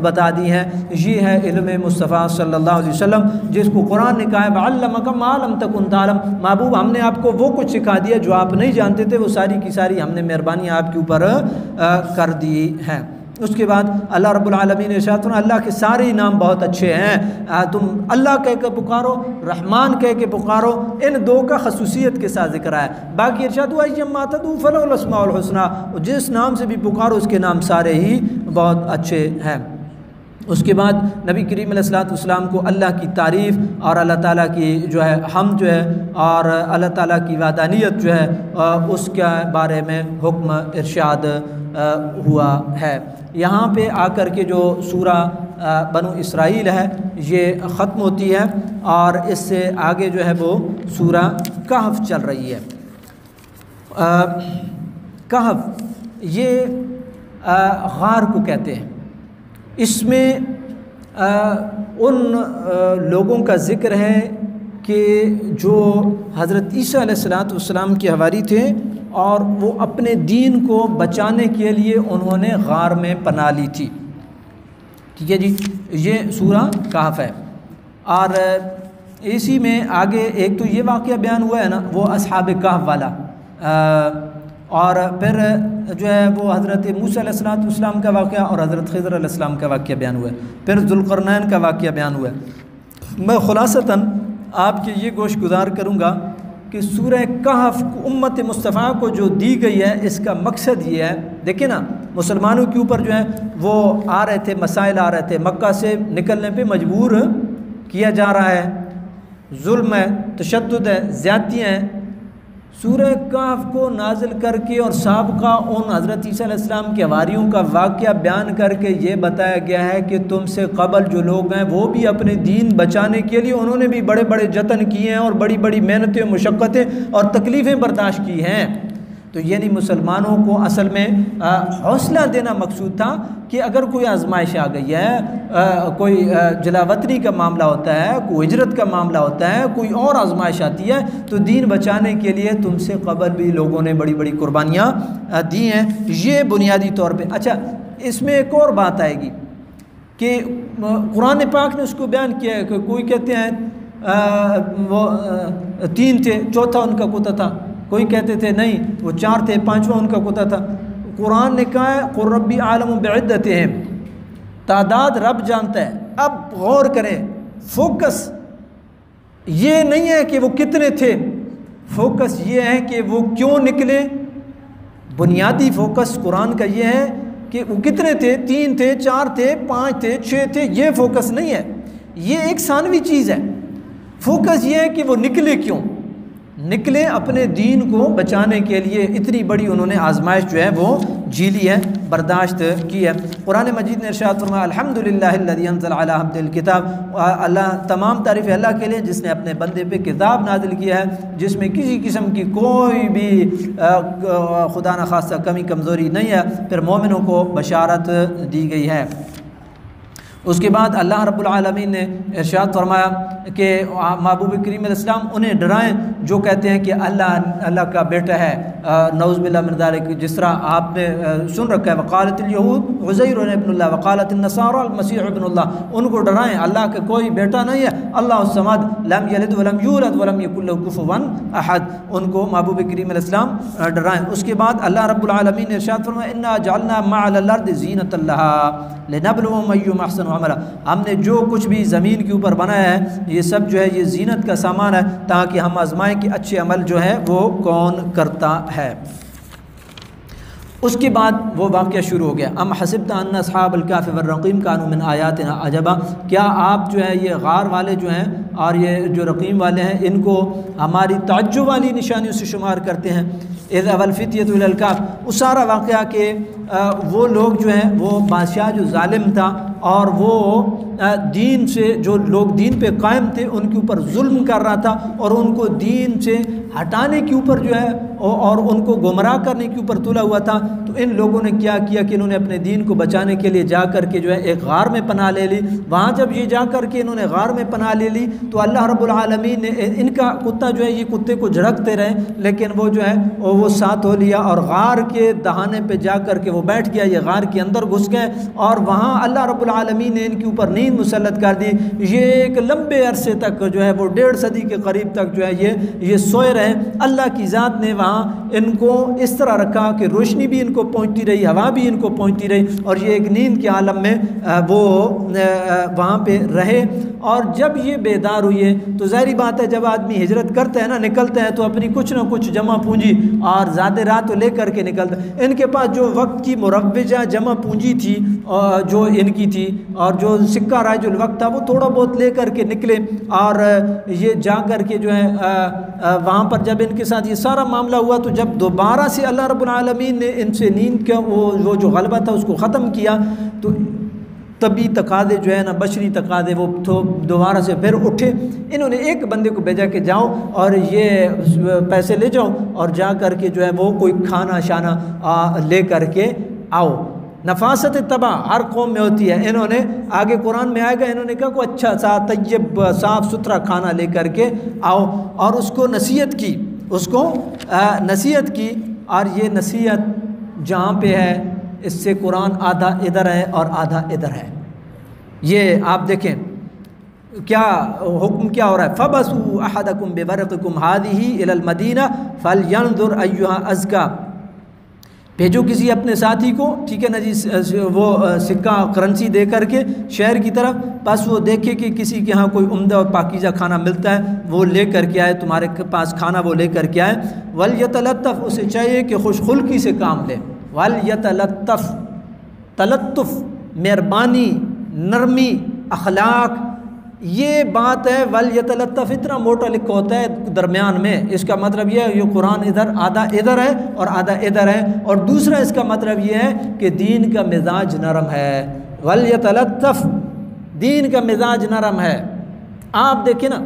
बता दी हैं। ये है इल्म मुस्तफ़ा सल्लल्लाहु अलैहि वसल्लम, जिसको कुरान ने कहा है वअल्लमका मा लम तकुन तालम, महबूब हमने आपको वो कुछ सिखा दिया जो आप नहीं जानते थे, वो सारी की सारी हमने मेहरबानी आपके ऊपर कर दी है। उसके बाद अल्लाह रब्बुल आलमीन ने इरशाद फरमाया, अल्लाह के सारे नाम बहुत अच्छे हैं, तुम अल्लाह कह के पुकारो, रहमान कह के पुकारो, इन 2 का खसूसियत के साथ जिक्र है। बाकी इरशाद हुआ यम्मा तदू फलहुल अस्माउल हुस्ना, जिस नाम से भी पुकारो उसके नाम सारे ही बहुत अच्छे हैं। उसके बाद नबी करीम अलैहिस्सलाम को अल्लाह की तारीफ़ और अल्लाह ताला की जो है हम जो है और अल्लाह ताला की वादानियत जो है उसके बारे में हुक्म इरशाद हुआ है। यहाँ पे आकर के जो सूरा बनु इसराइल है ये ख़त्म होती है और इससे आगे जो है वो सूरा कहफ चल रही है। कहफ ये गार को कहते हैं। इसमें उन लोगों का ज़िक्र है कि जो हज़रत ईसा अलैहिस्सलाम के हवारी थे और वो अपने दीन को बचाने के लिए उन्होंने गार में पनाह ली थी। ठीक है जी, ये सूरा कहफ है। और इसी में आगे एक तो ये वाक़या बयान हुआ है ना, वो अस्हाब कहफ वाला, और फिर जो है वो हज़रत मूसा अलैहिस्सलाम का वाक़या और हज़रत खिज़र अलैहिस्सलाम का वाक़या बयान हुआ है, फिर ज़ुल्क़रनैन का वाक़या बयान हुआ है। मैं ख़ुलासतन आपके ये गोश गुज़ार करूँगा कि सूरह कहफ उम्मत मुस्तफ़ा को जो दी गई है इसका मकसद ये है, देखिए ना, मुसलमानों के ऊपर जो है वो आ रहे थे, मसाइल आ रहे थे, मक्का से निकलने पे मजबूर किया जा रहा है, जुल्म है, तशद्दुद है, ज़्यादतियाँ हैं। सूरह कहफ को नाजिल करके और साबका उन हज़रत ईसा अलैहिस्सलाम के हवारियों का वाक़या बयान करके ये बताया गया है कि तुमसे क़बल जो लोग हैं वो भी अपने दीन बचाने के लिए उन्होंने भी बड़े बड़े जतन किए हैं और बड़ी बड़ी मेहनतें, मुशक्क़तें और तकलीफ़ें बर्दाश्त की हैं। तो यानी मुसलमानों को असल में हौसला देना मकसूद था कि अगर कोई आजमाइश आ गई है, कोई जलावतनी का मामला होता है, कोई हिजरत का मामला होता है, कोई और आजमाइश आती है, तो दीन बचाने के लिए तुमसे कबल भी लोगों ने बड़ी बड़ी कुर्बानियाँ दी हैं। ये बुनियादी तौर पे। अच्छा, इसमें एक और बात आएगी कि कुरान पाक ने उसको बयान किया है कि कोई कहते हैं वो 3 थे, चौथा उनका कुत्ता था, कोई कहते थे नहीं वो 4 थे, 5वां उनका कुत्ता था। कुरान ने कहा है क़ुल रब्बी आलमु बिइद्दतिहिम, तादाद रब जानता है। अब गौर करें, फोकस ये नहीं है कि वो कितने थे, फोकस ये है कि वो क्यों निकले। बुनियादी फोकस कुरान का ये है कि वो कितने थे, 3 थे, 4 थे, 5 थे, 6 थे, ये फोकस नहीं है, ये एक सानवी चीज़ है। फोकस ये है कि वो निकले क्यों, निकले अपने दीन को बचाने के लिए। इतनी बड़ी उन्होंने आजमाइश जो है वो झीली है, बर्दाश्त की है। कुरान मजीद ने इरशाद फरमाया अल्हम्दुलिल्लाहिल्लज़ी अंज़ला अला अब्दिल किताब, अल्लाह तमाम तारीफ़ अल्लाह के लिए जिसने अपने बंदे पे किताब नाजिल किया है जिसमें किसी किस्म की कोई भी खुदा न खास्ता कमी कमज़ोरी नहीं है। फिर मोमिनों को बशारत दी गई है। उसके बाद अल्लाह रब्बुल आलमीन ने इरशाद फरमाया कि महबूब करीम अलैहिस्सलाम उन्हें डराएं जो कहते हैं कि अल्लाह का बेटा है, नऊज़ बिल्लाह मिन ज़ालिक, जिस तरह आपने सुन रखा है वक़ालतिल यहूद उज़ैर इब्नुल्लाह वक़ालतिन नसारा अल मसीह इब्नुल्लाह। उनको डराएं अल्लाह का कोई बेटा नहीं है, अल्लाहुस समद लम यलिद वलम यूलद वलम यकुल लहू कुफुवन अहद। उनको महबूब करीम अलैहिस्सलाम डराएं। उसके बाद अल्लाह रब्बुल आलमीन ने इरशाद फरमाया इन्ना जअलना मअल अर्दि ज़ीनतल लहा लिनब्लुवहुम अय्युहुम अहसनु अमला। हमने जो कुछ भी ज़मीन के ऊपर बनाया है ये सब जो है ये ज़ीनत का सामान है, ताकि हम आजमाएं कि अच्छे अमल जो है वो कौन करता है। उसके बाद वो वाक़या शुरू हो गया। अम हसिब्ता अन्न अस्हाबल कहफ़ वर्रक़ीम कानू मिन आयातिना अजबा, क्या आप जो है ये गार वाले जो हैं और ये जो रक़ीम वाले हैं इनको हमारी तअज्जुब वाली निशानियों से शुमार करते हैं। इज़ अवल फ़ित्यतु इलल कहफ़, उस सारा वाक़या के वो लोग जो हैं वो बादशाह जो ज़ालिम था और वो दीन से जो लोग दीन पे कायम थे उनके ऊपर जुल्म कर रहा था और उनको दीन से हटाने के ऊपर जो है और उनको गुमराह करने के ऊपर तुला हुआ था। तो इन लोगों ने क्या किया कि इन्होंने अपने दीन को बचाने के लिए जा कर के जो है एक गार में पनाह ले ली। वहाँ जब ये जा कर के इन्होंने गार में पनाह ले ली तो अल्लाह रब्बुल आलमीन ने इनका कुत्ता जो है ये कुत्ते को झड़कते रहे, लेकिन वो जो है वो साथ हो लिया और गार के दहाने पे जा कर के वो बैठ गया। ये गार के अंदर घुस गए और वहाँ अल्लाह रब्बुल आलमीन ने इनके ऊपर नींद मुसल्लत कर दी। ये एक लंबे अरसे तक जो है वो 1.5 सदी के करीब तक जो है ये सोए रहे। अल्लाह की ज़ात ने वहाँ इनको इस तरह रखा कि रोशनी भी इनको पहुँचती रही, हवा भी इनको पहुँचती रही और ये एक नींद के आलम में वो वहाँ पे रहे। और जब ये बेदार हुए तो ज़ाहिर बात है जब आदमी हिजरत करते हैं ना, निकलते हैं तो अपनी कुछ ना कुछ जमा पूंजी और ज़्यादा रात तो ले करके निकलते हैं। इनके पास जो वक्त की मुरव्वजा जमा पूंजी थी जो इनकी थी और जो सिक्का राजुल वक्त था वो थोड़ा बहुत ले करके निकले और ये जा कर के जो है वहाँ पर जब इनके साथ ये सारा मामला हुआ तो जब दोबारा से अल्लाह रब्बुल आलमीन ने इनसे नींद का वो जो गलबा था उसको ख़त्म किया तो तभी तकादे जो है ना, बशरी तकादे वो तो दोबारा से फिर उठे। इन्होंने एक बंदे को भेजा कि जाओ और ये पैसे ले जाओ और जा कर के जो है वो कोई खाना शाना ले करके आओ। नफासत तबाह हर कौम में होती है। इन्होंने आगे कुरान में आएगा, इन्होंने कहा कोई अच्छा सा तय्यब साफ़ सुथरा खाना ले करके आओ और उसको नसीहत की, उसको नसीहत की। और ये नसीहत जहाँ पे है इससे कुरान आधा इधर है और आधा इधर है। ये आप देखें क्या हुक्म क्या हो रहा है। फ़बसू अहदकुम बिबरक़िकुम हादिही इलल मदीना फलयंजुर अय्युहा अज़का, भेजो किसी अपने साथी को, ठीक है ना जी, वो सिक्का करेंसी दे करके शहर की तरफ, बस वो देखे कि किसी के यहाँ कोई उम्दा और पाकीज़ा खाना मिलता है वो ले करके आए, तुम्हारे पास खाना वो ले करके आए। वल यतलत्तफ़, उसे चाहिए कि खुशखुल्की से काम ले। वल यतलत्तफ़, तलत्तुफ़ मेहरबानी, नरमी, अखलाक, ये बात है। वल यतलत्तफ़ इतना मोटा लिखा होता है दरमियान में, इसका मतलब ये है ये कुरान इधर आधा इधर है और आधा इधर है। और दूसरा इसका मतलब ये है कि दीन का मिजाज नरम है। वल यतलत्तफ़, दीन का मिजाज नरम है। आप देखिए ना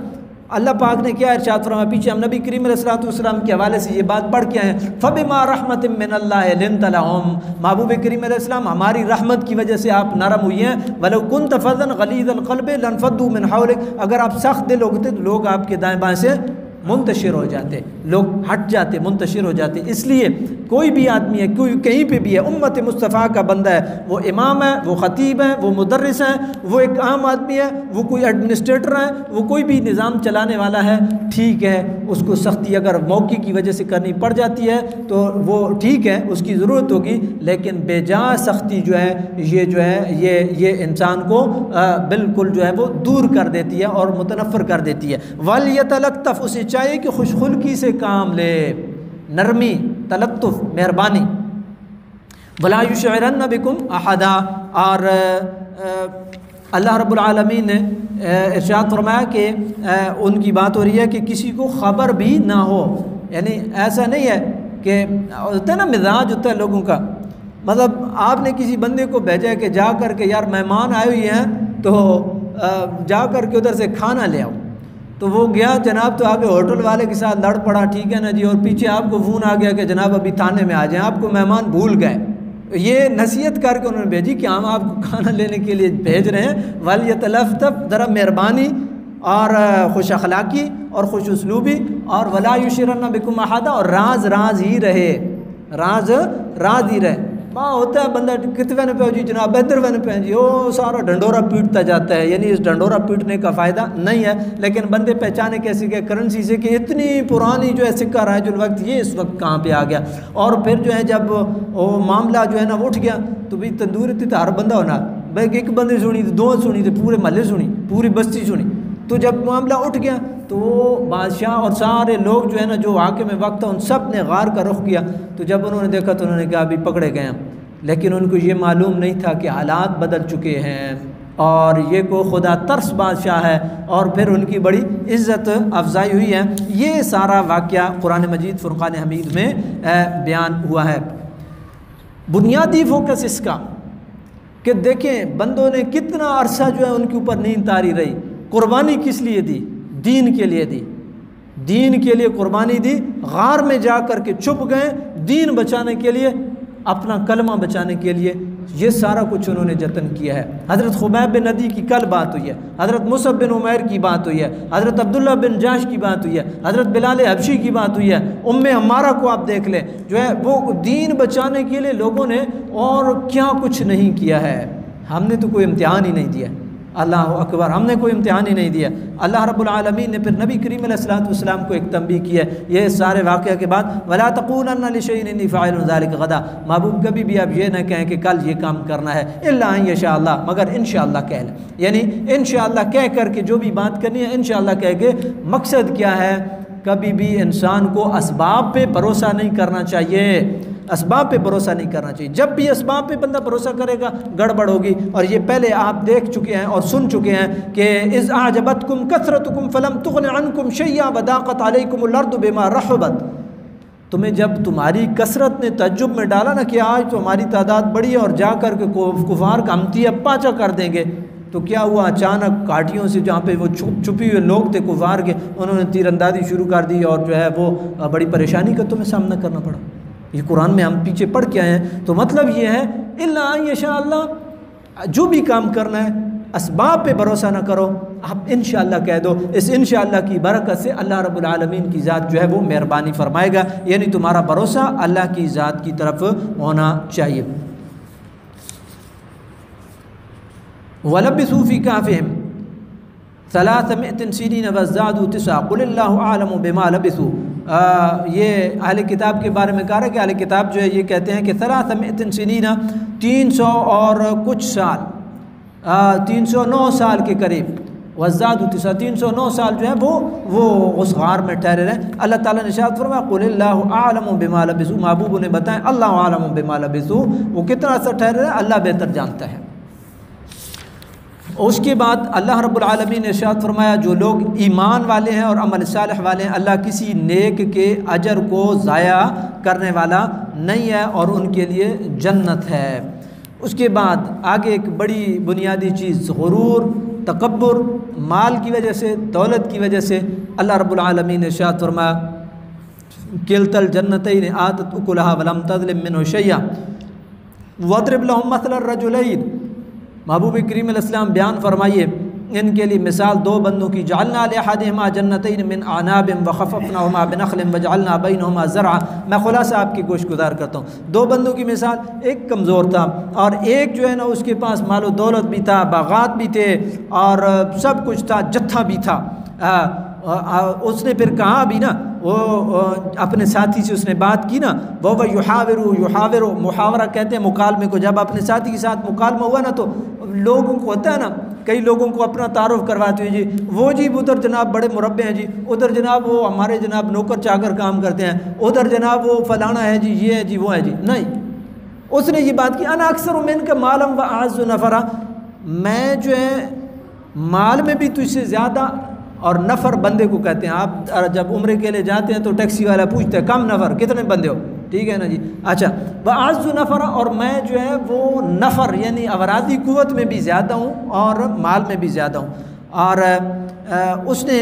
अल्लाह पाक ने क्या इरशाद फरमाया, पीछे हम नबी करीम अलैहिस्सलाम के हवाले से ये बात पढ़ के आए हैं, फबिमा रहमतिम मिनल्लाहि लिन्ता लहुम, महबूब करीम अलैहिस्सलाम हमारी रहमत की वजह से आप नरम हुई हैं, वलौ कुन्त फज़्ज़न गलीज़ल क़ल्बि लनफ़द्दू मिन हौलिक, अगर आप सख्त दिल होते तो लोग आपके दाएं बाएं से मुंतशिर हो जाते, लोग हट जाते, मुंतशिर हो जाते। इसलिए कोई भी आदमी है, कोई कहीं पे भी है, उम्मत मुस्तफ़ा का बंदा है, वो इमाम है, वो ख़तीब है, वो मुदर्रिस है, वो एक आम आदमी है, वो कोई एडमिनिस्ट्रेटर है, वो कोई भी निज़ाम चलाने वाला है, ठीक है, उसको सख्ती अगर मौके की वजह से करनी पड़ जाती है तो वो ठीक है, उसकी ज़रूरत होगी, लेकिन बेजा सख्ती जो है ये इंसान को बिल्कुल जो है वो दूर कर देती है और मुतनफ़र कर देती है। वल यतलत्तफ़, उसे चाहिए कि खुशखुल्की से काम ले, नरमी, तलत्तुफ़, मेहरबानी। वला युशइरन्न बिकुम अहदा, और अल्लाह रब्बुल आलमीन ने इरशाद फरमाया कि उनकी बात हो रही है कि किसी को ख़बर भी ना हो, यानी ऐसा नहीं है कि होता है ना मिजाज होता है लोगों का, मतलब आपने किसी बंदे को भेजा है कि जा कर के यार मेहमान आए हुए हैं तो जा कर के उधर से खाना ले आओ, तो वो गया जनाब, तो आगे होटल वाले के साथ लड़ पड़ा, ठीक है ना जी, और पीछे आपको फ़ोन आ गया कि जनाब अभी थाने में आ जाएं, आपको मेहमान भूल गए। ये नसीहत करके उन्होंने भेजी कि हम आपको खाना लेने के लिए भेज रहे हैं। वल यतलत्तफ़, ज़रा मेहरबानी और खुश अखलाक़ी और खुश उसलूबी, और वला युशइरन्न बिकुम अहदा, और राज राज ही रहे, राज राज ही रहे। वहाँ होता है बंदा कितने पे हो जी जनाब, बेहतर वैन पे जी, वो सारा ढंडोरा पीटता जाता है, यानी इस ढंडोरा पीटने का फ़ायदा नहीं है। लेकिन बंदे पहचाने कैसे के करेंसी से कि इतनी पुरानी जो है सिक्का राजुल वक्त, ये इस वक्त कहाँ पे आ गया। और फिर जो है जब वो मामला जो है ना उठ गया तो भाई तंदूर थी तो हर बंदा होना, भाई एक बंदे सुनी तो दो सुनी तो पूरे महल्ले सुनी, पूरी बस्ती सुनी। तो जब मामला उठ गया तो बादशाह और सारे लोग जो है ना जो हाकिम वक्त था उन सब ने गार का रुख किया। तो जब उन्होंने देखा तो उन्होंने कहा अभी पकड़े गए हैं, लेकिन उनको ये मालूम नहीं था कि हालात बदल चुके हैं और ये को खुदा तरस बादशाह है, और फिर उनकी बड़ी इज़्ज़त अफजाई हुई है। ये सारा वाक़या कुरान मजीद फुरक़ान हमीद में बयान हुआ है। बुनियादी फोकस इसका कि देखें बंदों ने कितना अरसा जो है उनके ऊपर नींद तारी रही, कुर्बानी किस लिए दी, दीन के लिए दी, दीन के लिए कुर्बानी दी, गार में जा कर के छुप गए दीन बचाने के लिए, अपना कलमा बचाने के लिए, ये सारा कुछ उन्होंने जतन किया है। हज़रत खुबैब बिन नदी की कल बात हुई है, हज़रत मुसअब बिन उमैर की बात हुई है, हज़रत अब्दुल्ला बिन जाश की बात हुई है, हज़रत बिलाल हबशी की बात हुई है, उम्मे हमारा को आप देख लें, जो है वो दीन बचाने के लिए लोगों ने और क्या कुछ नहीं किया है। हमने तो कोई इम्तिहान ही नहीं दिया, अल्लाह अकबर, हमने कोई इम्तिहान ही नहीं दिया। अल्लाह रब्बुल आलमीन ने फिर नबी करीम अलैहिस्सलाम को एक तंबीह की है ये सारे वाक़या के बाद, वला तक़ूलन्ना लिशैइन इन्नी फ़ाइलुन ज़ालिका गदा, महबूब कभी भी आप ये ना कहें कि कल ये काम करना है, इल्ला अन यशाअल्लाह, मगर इंशाअल्लाह कह लें, यानी इंशाअल्लाह कह करके जो भी बात करनी है इंशाअल्लाह कह के। मकसद क्या है, कभी भी इंसान को असबाब पे भरोसा नहीं करना चाहिए, असबाब पे भरोसा नहीं करना चाहिए। जब भी असबाब पे बंदा भरोसा करेगा गड़बड़ होगी। और ये पहले आप देख चुके हैं और सुन चुके हैं कि इज़ आजबतकुम कसरतुकुम फलम तुग़न अन्कुम शैय्या वदाक़त अलैकुमुल अर्दु बिमा रहबत, तुम्हें जब तुम्हारी कसरत ने तज्जुब में डाला ना कि आज तो हमारी तादाद बड़ी है और जा कर के कुफार का हमतिया पाचा कर देंगे, तो क्या हुआ, अचानक घाटियों से जहाँ पे वो छुपी हुए लोग थे कुफार के, उन्होंने तीरंदाजी शुरू कर दी और जो है वो बड़ी परेशानी का तुम्हें सामना करना पड़ा। ये कुरान में हम पीछे पढ़ के आए हैं। तो मतलब ये है इल्ला इंशाअल्लाह, जो भी काम करना है असबाब पे भरोसा ना करो, आप इंशाअल्लाह कह दो। इस इंशाअल्लाह की बरकत से अल्लाह रब्बुल आलमीन की ज़ात जो है वो मेहरबानी फरमाएगा, यानी तुम्हारा भरोसा अल्लाह की ज़ात की तरफ होना चाहिए। वलबिसू फ़ी कहफ़िहिम सलासमिअतिन सिनीन वज़्ज़ादू तिस्आ क़ुलिल्लाहु आलमु बिमा लबिसू। ये अहले किताब के बारे में कहा है कि अहले किताब जो है ये कहते हैं कि सलासमिअतिन सिनीन 300 और कुछ साल, 309 साल के करीब, वज़्ज़ादू तिस्आ 309 साल जो है वो उस गार में ठहरे रहे। अल्लाह ताला ने इरशाद फरमाया क़ुलिल्लाहु आलमु बिमा लबिसू, महबूब ने बताएं अल्लाह आलमु बिमा लबिसू, वो कितना असर ठहरे रहे अल्लाह बेहतर जानता है। उसके बाद अल्लाह रब्बुल आलमीन ने इरशाद फरमाया जो लोग ईमान वाले हैं और अमल सालिह वाले हैं, अल्लाह किसी नेक के अजर को ज़ाया करने वाला नहीं है और उनके लिए जन्नत है। उसके बाद आगे एक बड़ी बुनियादी चीज़ गुरूर, तकब्बुर, माल की वजह से, दौलत की वजह से अल्लाह रब्बुल आलमीन ने इरशाद फरमाया किलतल जन्नतैन आतत उकुलहा वलम तज़लिम मिन्हु शैया वद्रिब लहुम मसलन रजुलैन। महबूब करीम अलैहिस्सलाम बयान फरमाइए इनके लिए मिसाल दो बंदों की, जअलना लिअहदिहिमा जन्नतैन मिन अनाबिन व खफ़फ़नाहुमा बिनख़लिन व जअलना बैनहुमा ज़रअ। मैं खुलासा आपकी गोशगुजार करता हूँ। दो बंदों की मिसाल, एक कमज़ोर था और एक जो है ना उसके पास मालो दौलत भी था, बागात भी थे और सब कुछ था, जत्था भी था। उसने फिर कहा भी ना, वो अपने साथी से उसने बात की ना, वह युहाविरु, मुहावरा कहते हैं मुकालमे को। जब अपने साथी के साथ मुकालमा हुआ ना तो लोगों को होता है ना, कई लोगों को अपना तारुफ करवाते हैं, जी वो जी उधर जनाब बड़े मुरब्बे हैं जी, उधर जनाब वो हमारे जनाब नौकर चाकर काम करते हैं, उधर जनाब वो फलाना है जी, ये है जी, वो है जी। नहीं, उसने ये बात की अना अक्सर मिनका मालम व आज़्ज़ु नफ़रा, मैं जो है माल में भी तुझसे ज़्यादा, और नफ़र बंदे को कहते हैं। आप जब उम्रे के लिए जाते हैं तो टैक्सी वाला पूछते हैं कम नफ़र, कितने बंदे हो, ठीक है ना जी, अच्छा। वह आज़्ज़ु नफ़र, और मैं जो है वो नफ़र यानी अवरादी क़ुव्वत में भी ज़्यादा हूँ और माल में भी ज़्यादा हूँ। और उसने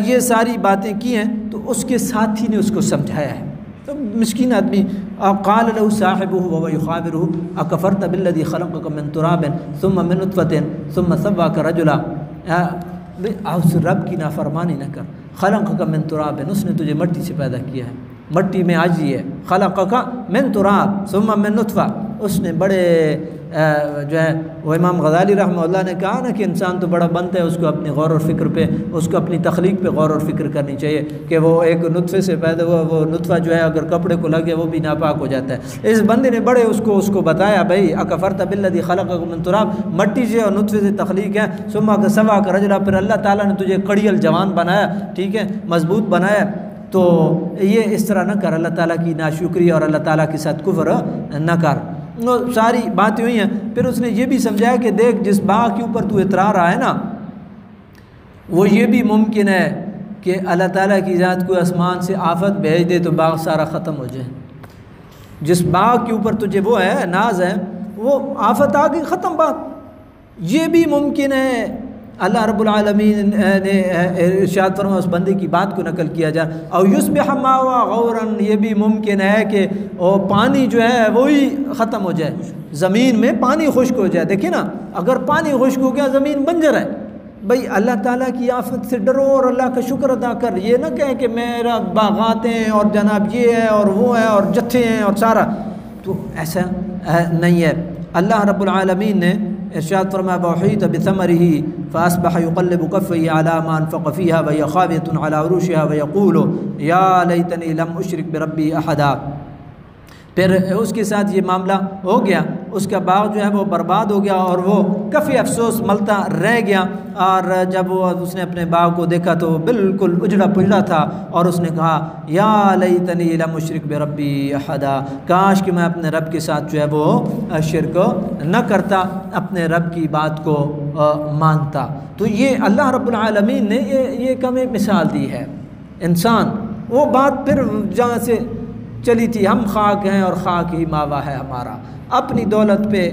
ये सारी बातें की हैं तो उसके साथी ने उसको समझाया है। तो मिस्कीन आदमी, क़ाल लहू साहिबुहु व हुव युख़ाबिरुहु अकफ़रत बिल्लज़ी ख़लक़क मिन तुराबिन सुम्मा मिन नुत्फ़तिन सुम्मा सव्वाक रजुला। उस रब की नाफरमानी न कर। खलक़क मिन तुराबिन, उसने तुझे मट्टी से पैदा किया है, मट्टी में आजी है। खलक़क मिन तुराब सुम्मा मिन नुत्फ़ा, उसने बड़े जो है वो इमाम गज़ाली रहमतुल्लाह ने कहा ना कि इंसान तो बड़ा बनता है, उसको अपनी गौर और फ़िक्र पे, उसको अपनी तख्लीक पे गौर और फ़िक्र करनी चाहिए कि वो एक नुत्फ़े से पैदा हुआ, वो नुत्फ़ा जो है अगर कपड़े को लगे वो भी नापाक हो जाता है। इस बंदे ने बड़े उसको बताया, भाई अकफ़रत बिल्लज़ी ख़लक़क मिन तुराब, मट्टी से और नुत्फ़े से तख्लीक है, सुम्मा सव्वाक रजुला, फिर अल्लाह ताला ने तुझे कड़ियल जवान बनाया, ठीक है, मजबूत बनाया। तो ये इस तरह न कर, अल्लाह ताला की नाशुक्री और अल्लाह ताला के साथ कुफ्र न कर। सारी बातें हुई हैं। फिर उसने ये भी समझाया कि देख, जिस बाग के ऊपर तू इतरा रहा है ना, वो ये भी मुमकिन है कि अल्लाह ताला की ज़ात कोई आसमान से आफत भेज दे तो बाग सारा ख़त्म हो जाए। जिस बाग के ऊपर तुझे वो है नाज है, वो आफत आ गई, ख़त्म बात। ये भी मुमकिन है। अल्लाह रब्बुल आलमीन ने इरशाद फरमाया, उस बंदे की बात को नकल किया जाए, और युस्बिह मावा गौरन, ये भी मुमकिन है कि वो पानी जो है वही ख़त्म हो जाए, ज़मीन में पानी खुश्क हो जाए। देखिए ना, अगर पानी खुश्क हो गया ज़मीन बंजर है। भाई अल्लाह ताला की आफत से डरो और अल्लाह का शुक्र अदा कर। ये ना कहें कि मेरा बागात हैं और जनाब ये है और वो है और जत्थे हैं और सारा, तो ऐसा नहीं है। अल्लाह रब्बुल आलमीन ने इरशाद फरमाया वहीत बिथमरिही फ़अस्बह युक़ल्लिबु कफ़्फ़ैहि अला मा अनफ़क़ फ़ीहा व हिय ख़ावियतुन अला उरूशिहा व यक़ूलु या लैतनी लम उशरिक बिरब्बी अहदा। फिर उसके साथ ये मामला हो गया, उसका बाग जो है वो बर्बाद हो गया और वो काफ़ी अफसोस मलता रह गया। और जब वो उसने अपने बाग को देखा तो बिल्कुल उजड़ा पुजड़ा था और उसने कहा या लैतनी लम उशरिक बिरब्बी अहदा, काश कि मैं अपने रब के साथ जो है वो शिरक न करता, अपने रब की बात को मानता। तो ये अल्लाह रब्बुल आलमीन ने ये हमें मिसाल दी है। इंसान वो बात फिर जहाँ से चली थी, हम खाक हैं और खाक ही मावा है हमारा। अपनी दौलत पे,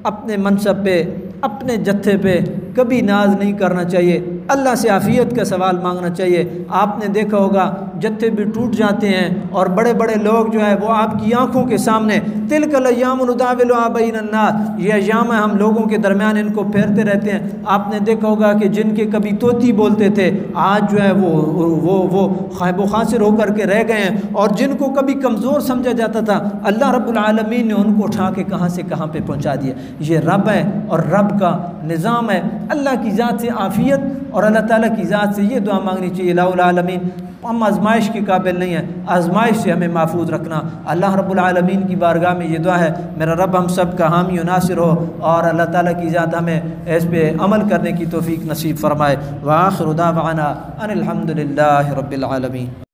अपने मनसब पे, अपने जत्थे पे कभी नाज नहीं करना चाहिए। अल्लाह से आफ़ियत का सवाल मांगना चाहिए। आपने देखा होगा जत्थे भी टूट जाते हैं और बड़े बड़े लोग जो है वो आपकी आंखों के सामने, तिलकल अय्याम नुदाविलुहा बैनन नास, ये अय्याम है हम लोगों के दरमियान इनको फेरते रहते हैं। आपने देखा होगा कि जिनके कभी तोती बोलते थे आज जो है वो ख़ैबो खासिर होकर के रह गए हैं, और जिनको कभी कमज़ोर समझा जाता था अल्लाह रब्बुल आलमीन ने उनको उठा के कहाँ से कहाँ पे पहुँचा दिया। ये रब है और रब का निज़ाम है। अल्लाह की ज़ात से आफ़ियत और अल्लाह ताला की ज़ात से ये दुआ मांगनी चाहिए, लाउल आलमीन हम आजमाइश के काबिल नहीं हैं, आजमाइश से हमें महफूज रखना। अल्लाह रब्बुल आलमीन की बारगाह में ये दुआ है, मेरा रब हम सब का हामी व नासिर हो और अल्लाह ताला की ज़ात हमें इस पे अमल करने की तौफीक नसीब फरमाए। व आखिरु दावाना अनिल हम्दुलिल्लाहि रब्बिल आलमीन।